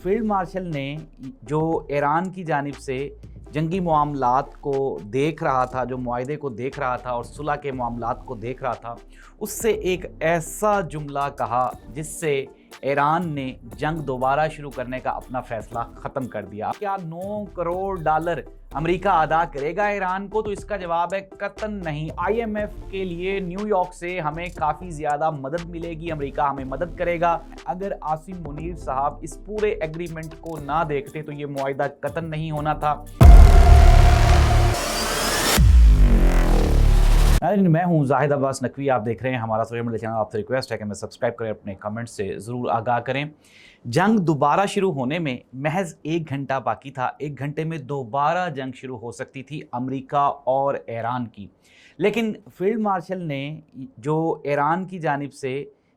Field marshal ने जो Iran की जानिब से जंगी मामलात को देख रहा था, जो मुआहदे को देख रहा था और सुलह के मामलात को देख रहा था, उससे एक ऐसा जुमला कहा जिससे ईरान ने जंग दोबारा शुरू करने का अपना फैसला ख़त्म कर दिया। क्या 9 करोड़ डॉलर अमेरिका अदा करेगा ईरान को? तो इसका जवाब है कतन नहीं। IMF के लिए न्यूयॉर्क से हमें काफ़ी ज़्यादा मदद मिलेगी, अमेरिका हमें मदद करेगा। अगर आसिम मुनीर साहब इस पूरे एग्रीमेंट को ना देखते तो ये मुआहदा कतन नहीं होना था। मैं हूं जाहिद अब्बास नकवी, आप देख रहे हैं हमारा सोशल मीडिया चैनल। आपसे रिक्वेस्ट है कि मैं सब्सक्राइब करें, अपने कमेंट से ज़रूर आगाह करें। जंग दोबारा शुरू होने में महज 1 घंटा बाकी था। 1 घंटे में दोबारा जंग शुरू हो सकती थी अमेरिका और ईरान की, लेकिन फील्ड मार्शल ने जो ईरान की जानिब से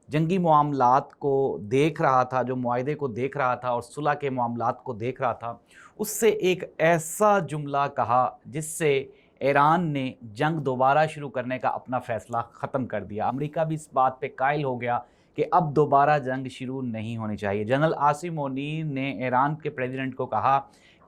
जंगी मामलात को देख रहा था, जो मुआहदे को देख रहा था और सुलह के मामलात को देख रहा था, उससे एक ऐसा जुमला कहा जिससे ईरान ने जंग दोबारा शुरू करने का अपना फ़ैसला ख़त्म कर दिया। अमेरिका भी इस बात पे कायल हो गया कि अब दोबारा जंग शुरू नहीं होनी चाहिए। जनरल आसिम मुनीर ने ईरान के प्रेसिडेंट को कहा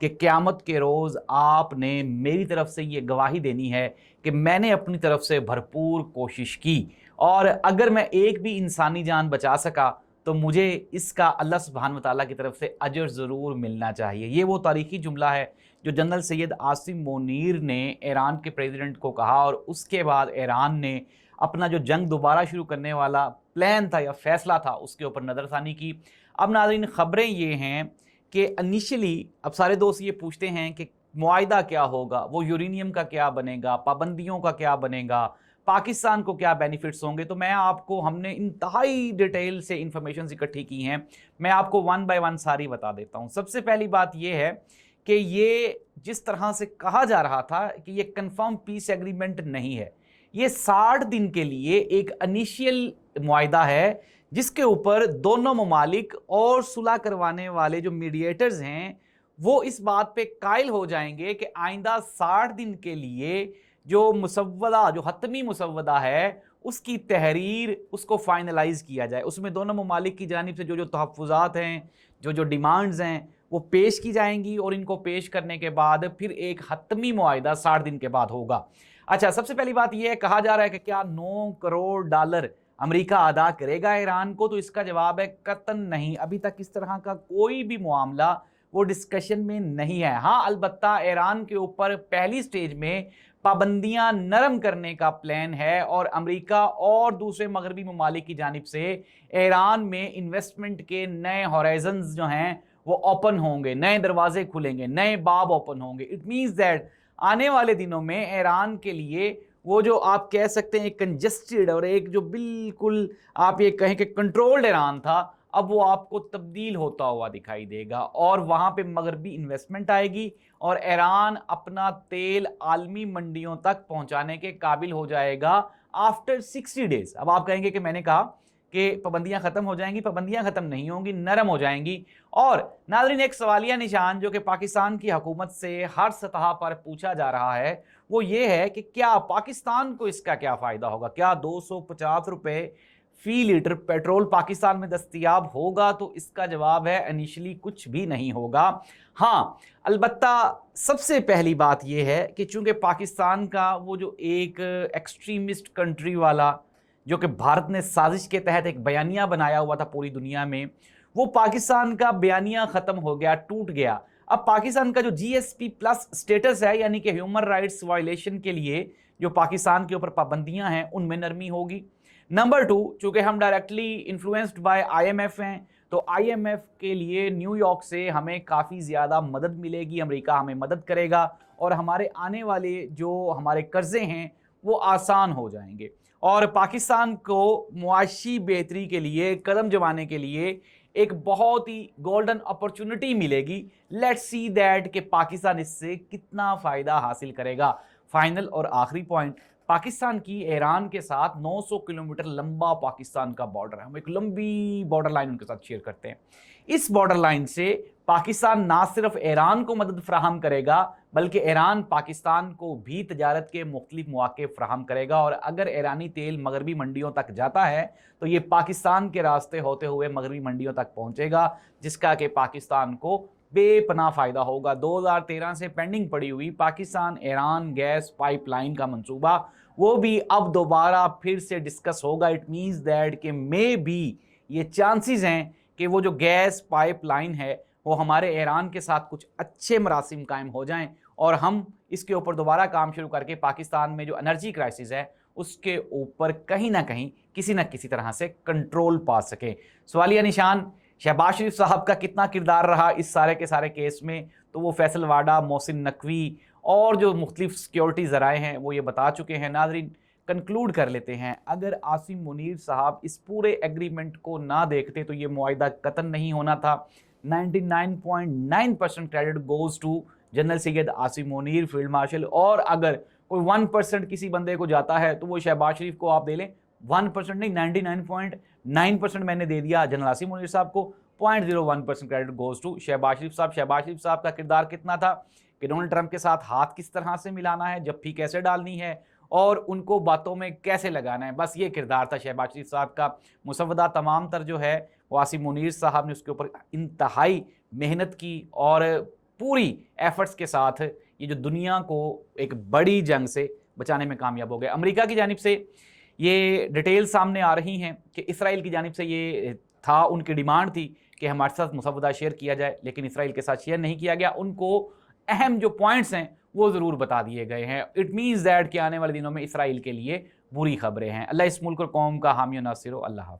कि क़यामत के रोज़ आपने मेरी तरफ से ये गवाही देनी है कि मैंने अपनी तरफ से भरपूर कोशिश की और अगर मैं एक भी इंसानी जान बचा सका तो मुझे इसका अल्लाह सुब्हान व तआला की तरफ से अजर ज़रूर मिलना चाहिए। ये वो तारीख़ी जुमला है जो जनरल सैयद आसिम मुनीर ने ईरान के प्रेसिडेंट को कहा और उसके बाद ईरान ने अपना जो जंग दोबारा शुरू करने वाला प्लान था या फैसला था उसके ऊपर नज़रसानी की। अब नाज़रीन, ख़बरें ये हैं कि इनिशियली अब सारे दोस्त ये पूछते हैं कि मुआहदा क्या होगा, वो यूरेनियम का क्या बनेगा, पाबंदियों का क्या बनेगा, पाकिस्तान को क्या बेनिफिट्स होंगे। तो हमने इंतहाई डिटेल से इंफॉर्मेशन इकट्ठी की हैं, मैं आपको 1 बाय 1 सारी बता देता हूँ। सबसे पहली बात ये है कि ये जिस तरह से कहा जा रहा था कि ये कंफर्म पीस एग्रीमेंट नहीं है, ये 60 दिन के लिए एक इनिशियल मुआहदा है जिसके ऊपर दोनों ममालिक और सुलह करवाने वाले जो मीडिएटर्स हैं वो इस बात पे कायल हो जाएंगे कि आइंदा 60 दिन के लिए जो मुसव्वदा, जो हतमी मुसव्वदा है उसकी तहरीर, उसको फाइनलाइज किया जाए। उसमें दोनों ममालिक की जानिब से जो तहफ़्फ़ुज़ात हैं, जो डिमांड्स हैं वो पेश की जाएंगी और इनको पेश करने के बाद फिर एक हतमी मुआहदा 60 दिन के बाद होगा। अच्छा, सबसे पहली बात यह है, कहा जा रहा है कि क्या 9 करोड़ डॉलर अमेरिका अदा करेगा ईरान को? तो इसका जवाब है कतन नहीं। अभी तक इस तरह का कोई भी मामला वो डिस्कशन में नहीं है। हाँ, अलबत्ता ईरान के ऊपर पहली स्टेज में पाबंदियां नरम करने का प्लान है और अमेरिका और दूसरे मगरबी ममालिक की जानिब से ईरान में इन्वेस्टमेंट के नए हॉराइजन्स जो हैं वो ओपन होंगे, नए दरवाजे खुलेंगे, नए बाब ओपन होंगे। इट मीन्स दैट आने वाले दिनों में ईरान के लिए वो जो आप कह सकते हैं एक कंजेस्टेड और एक जो बिल्कुल आप ये कहें कि कंट्रोल्ड ईरान था, अब वो आपको तब्दील होता हुआ दिखाई देगा और वहाँ पे मगरबी इन्वेस्टमेंट आएगी और ईरान अपना तेल आलमी मंडियों तक पहुँचाने के काबिल हो जाएगा आफ्टर 60 डेज। अब आप कहेंगे कि मैंने कहा कि पाबंदियां खत्म हो जाएंगी, पाबंदियां खत्म नहीं होंगी, नरम हो जाएंगी। और नाज़रीन, एक सवालिया निशान जो कि पाकिस्तान की हुकूमत से हर सतह पर पूछा जा रहा है वो ये है कि क्या पाकिस्तान को इसका क्या फ़ायदा होगा? क्या 250 रुपये फ़ी लीटर पेट्रोल पाकिस्तान में दस्तयाब होगा? तो इसका जवाब है इनिशियली कुछ भी नहीं होगा। हाँ, अलबत्ता सबसे पहली बात यह है कि चूँकि पाकिस्तान का वो जो एक एक्सट्रीमिस्ट कंट्री वाला जो कि भारत ने साजिश के तहत एक बयानिया बनाया हुआ था पूरी दुनिया में, वो पाकिस्तान का बयानिया ख़त्म हो गया, टूट गया। अब पाकिस्तान का जो GSP+ स्टेटस है, यानी कि ह्यूमन राइट्स वायलेशन के लिए जो पाकिस्तान के ऊपर पाबंदियां हैं उनमें नरमी होगी। नंबर 2, चूँकि हम डायरेक्टली इन्फ्लुएंस्ड बाय IMF हैं तो IMF के लिए न्यूयॉर्क से हमें काफ़ी ज़्यादा मदद मिलेगी, अमेरिका हमें मदद करेगा और हमारे आने वाले जो हमारे कर्ज़े हैं वो आसान हो जाएंगे और पाकिस्तान को मुआशी बेहतरी के लिए, कदम जमाने के लिए एक बहुत ही गोल्डन अपॉर्चुनिटी मिलेगी। लेट्स सी दैट कि पाकिस्तान इससे कितना फ़ायदा हासिल करेगा। फाइनल और आखिरी पॉइंट, पाकिस्तान की ईरान के साथ 900 किलोमीटर लंबा पाकिस्तान का बॉर्डर है। हम एक लंबी बॉर्डर लाइन उनके साथ शेयर करते हैं। इस बॉर्डर लाइन से पाकिस्तान ना सिर्फ ईरान को मदद फ्राहम करेगा बल्कि ईरान पाकिस्तान को भी तजारत के मुख्तलिफ मौके फ्राहम करेगा। और अगर ईरानी तेल मगरबी मंडियों तक जाता है तो ये पाकिस्तान के रास्ते होते हुए मगरबी मंडियों तक पहुंचेगा, जिसका कि पाकिस्तान को बेपनाह फ़ायदा होगा। 2013 से पेंडिंग पड़ी हुई पाकिस्तान ईरान गैस पाइपलाइन का मंसूबा वो भी अब दोबारा फिर से डिस्कस होगा। इट मीन्स दैट कि मे बी ये चांसेस हैं कि वो जो गैस पाइपलाइन है वो हमारे ईरान के साथ कुछ अच्छे मरासिम कायम हो जाएं और हम इसके ऊपर दोबारा काम शुरू करके पाकिस्तान में जो एनर्जी क्राइसिस है उसके ऊपर कहीं ना कहीं किसी न किसी तरह से कंट्रोल पा सके। सवालिया निशान शहबाज शरीफ साहब का कितना किरदार रहा इस सारे के सारे केस में, तो वो फैसल वाडा, मोहसिन नकवी और जो मुख्तलिफ सिक्योरिटी ज़राए हैं वो ये बता चुके हैं। नाज़रीन, कंक्लूड कर लेते हैं, अगर आसिम मुनीर साहब इस पूरे एग्रीमेंट को ना देखते तो ये मुआहिदा कतन नहीं होना था। 99.9% credit goes to general Syed Asim Munir, field marshal. और अगर कोई 1% किसी बंदे को जाता है तो वो शहबाज शरीफ को आप दे लें। 1% नहीं, 99.9% मैंने दे दिया जनरल आसिम मुनीर साहब को। 0.01% क्रेडिट गोज़ टू शहबाज शरीफ साहब। शहबाज शरीफ साहब का किरदार कितना था कि डोनाल्ड ट्रंप के साथ हाथ किस तरह से मिलाना है, जफ्फी कैसे डालनी है और उनको बातों में कैसे लगाना है, बस ये किरदार था शहबाज शरीफ साहब का। मुसवदा तमाम तर जो है वो आसिम मुनीर साहब ने उसके ऊपर इंतहाई मेहनत की और पूरी एफर्ट्स के साथ ये जो दुनिया को एक बड़ी जंग से बचाने में कामयाब हो गए। अमेरिका की जानिब से ये डिटेल सामने आ रही हैं कि इसराइल की जानिब से ये था, उनकी डिमांड थी कि हमारे साथ मुसवदा शेयर किया जाए, लेकिन इसराइल के साथ शेयर नहीं किया गया। उनको अहम जो पॉइंट्स हैं वो ज़रूर बता दिए गए हैं। इट मीन्स दैट कि आने वाले दिनों में इसराइल के लिए बुरी खबरें हैं। अल्लाह इस मुल्क और कौम का हामी और नासिर हो। अल्लाह हाफ़िज़।